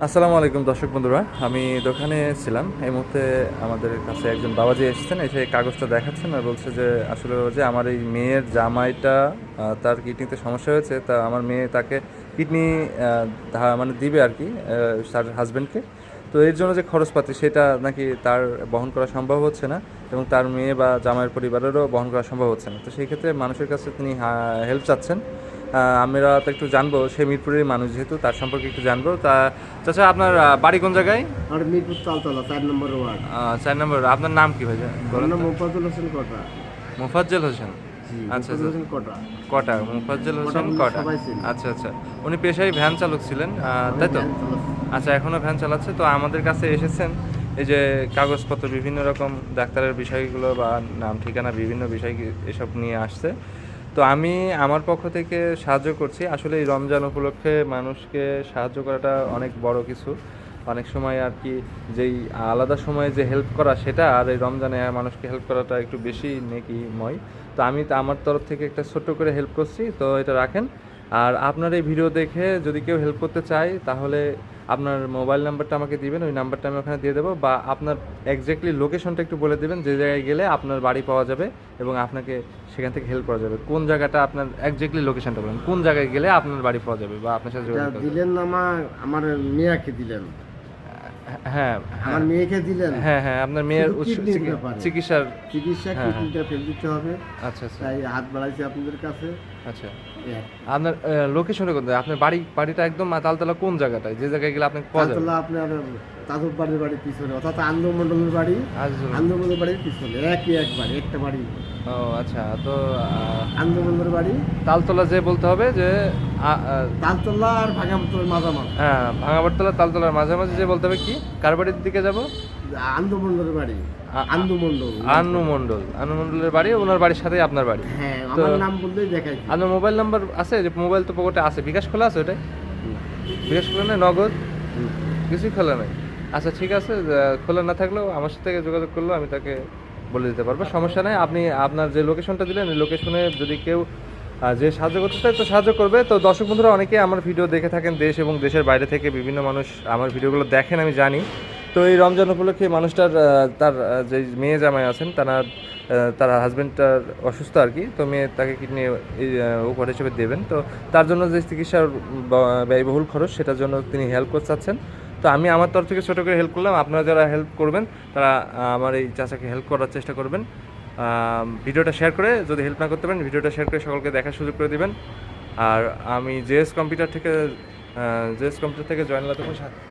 আসসালামু আলাইকুম দর্শক বন্ধুরা, আমি দোকানে ছিলাম। এই মুহূর্তে আমাদের কাছে একজন বাবাজি এসেছেন, এসে কাগজটা দেখাচ্ছেন আর বলছে যে আসলে যে আমার এই মেয়ের জামাইটা তার কিডনিতে সমস্যা হয়েছে, তা আমার মেয়ে তাকে কিডনি মানে দিবে আর কি তার হাজব্যান্ডকে। তো এর জন্য যে খরচপাতি সেটা নাকি তার বহন করা সম্ভব হচ্ছে না এবং তার মেয়ে বা জামাইয়ের পরিবারেরও বহন করা সম্ভব হচ্ছে না। তো সেই ক্ষেত্রে মানুষের কাছে তিনি হেল্প চাচ্ছেন। আমরা তো একটু জানবো, সে মিরপুরের মানুষ যেহেতু তার সম্পর্কে একটু জানবো। তা চাচা, আপনার বাড়ি কোন জায়গায়? আর মিরপুর তালতলা 4 নম্বর ওয়ার্ড। 4 নম্বর। আপনার নাম কি ভাই আমার বলেন নাম তো? মোফাজ্জল হোসেন কোটা। মোফাজ্জল হোসেন। জি, আচ্ছা মোফাজ্জল আচ্ছা। হোসেন কোটা। কটা? মোফাজ্জল হোসেন বললে কটা। সবাই চেনে। আচ্ছা আচ্ছা। উনি পেশায় ভ্যান চালক ছিলেন, তাই তো? ভ্যান চালাচ্ছে। আচ্ছা, এখনও ভ্যান চালাচ্ছে। তো আমাদের কাছে এসেছেন এই যে কাগজপত্র, বিভিন্ন রকম ডাক্তারের বিষয়গুলো বা নাম ঠিকানা বিভিন্ন বিষয় এসব নিয়ে আসছে। তো আমি আমার পক্ষ থেকে সাহায্য করছি। আসলে এই রমজান উপলক্ষে মানুষকে সাহায্য করাটা অনেক বড় কিছু। অনেক সময় আর কি, যেই আলাদা সময়ে যে হেল্প করা সেটা, আর এই রমজানে মানুষকে হেল্প করাটা একটু বেশি নেকিময়। তো আমি তো আমার তরফ থেকে একটা ছোট্ট করে হেল্প করছি, তো এটা রাখেন। আর আপনার এই ভিডিও দেখে যদি কেউ হেল্প করতে চায় তাহলে আপনার মোবাইল নাম্বারটা আমাকে দিবেন, ওই নাম্বারটা আমি ওখানে দিয়ে দেবো। বা আপনার এক্স্যাক্টলি লোকেশনটা একটু বলে দেবেন, যে জায়গায় গেলে আপনার বাড়ি পাওয়া যাবে এবং আপনাকে সেখান থেকে হেল্প করা যাবে। কোন জায়গাটা, আপনার এক্স্যাক্টলি লোকেশনটা বলেন, কোন জায়গায় গেলে আপনার বাড়ি পাওয়া যাবে বা আপনার সাথে এটা যোগাযোগ করা যাবে। দিলেন আমার মেয়েকে দিলেন, হ্যাঁ হ্যাঁ আমার মেয়েকে দিলেন। হ্যাঁ হ্যাঁ, আপনার মেয়ের শুধু কিডনির ব্যাপারে। চিকিৎসার। চিকিৎসা হ্যাঁ, হ্যাঁ। কিডনিটা ফেল দিতে হবে, আচ্ছা আচ্ছা তাই হাত বাড়াইছি আপনাদের কাছে। আচ্ছা। এই আর কি। আপনার লোকেশনটা কোথায়? আপনার বাড়িটা একদম তালতলা কোন জায়গাটায়, যে জায়গায় গেলে আপনাকে পাওয়া যাবে? তালতলা আপনার তাজুর বাড়ির পিছনে, অর্থাৎ আনন্দমণ্ডলের বাড়ি। আজরুল। আনন্দমণ্ডলের বাড়ির পিছনে এক বাড়ি, একটা বাড়ি। ও আচ্ছা। তো আনন্দমণ্ডলের বাড়ি তালতলা যে বলতে হবে যে তালতলা আর ভাগামতলার মাঝামাঝি। হ্যাঁ, ভাঙাবাড়তলা তালতলার মাঝামাঝি যে বলতে হবে কি, কার বাড়ির দিকে যাব? আনন্দমণ্ডলের বাড়ি। আ- আনন্দমণ্ডল। আন্নু মণ্ডলের বাড়ি, ওনার বাড়ির সাথেই আপনার বাড়ি। হ্যাঁ, তো আমার নাম বললেই দেখাই। আপনার মোবাইল নাম্বার আছে? যে মোবাইল তো পকেটে আছে, বিকাশ খোলা আছে ওটাই? বিকাশ খোলা নেই, নগদ কিছুই খোলা নেই? আচ্ছা ঠিক আছে, খোলা না থাকলেও আমার সাথে যোগাযোগ করলেও আমি তাকে বলে দিতে পারবো, সমস্যা নেই। আপনি আপনার যে লোকেশনটা দিলেন, এই লোকেশনে যদি কেউ যে সাহায্য করতে চায় তো সাহায্য করবে। তো দর্শক বন্ধুরা অনেকে আমার ভিডিও দেখে থাকেন, দেশ এবং দেশের বাইরে থেকে বিভিন্ন মানুষ আমার ভিডিওগুলো দেখেন, আমি জানি। তো এই রমজান উপলক্ষে মানুষটার তার যে মেয়ে জামাই আছেন, তার হাজব্যান্ডটার অসুস্থ আর কি। তো মেয়ে তাকে কিডনি উপহার হিসেবে দেবেন। তো তার জন্য যে চিকিৎসার ব্যয়বহুল খরচ, সেটার জন্য তিনি হেল্প করতে চাচ্ছেন। তো আমি আমার তরফ থেকে ছোটো করে হেল্প করলাম। আপনারা যারা হেল্প করবেন তারা আমার এই চাচাকে হেল্প করার চেষ্টা করবেন। ভিডিওটা শেয়ার করে, যদি হেল্প না করতে পারেন ভিডিওটা শেয়ার করে সকলকে দেখার সুযোগ করে দিবেন। আর আমি জেএস কম্পিউটার থেকে জয়েন তখন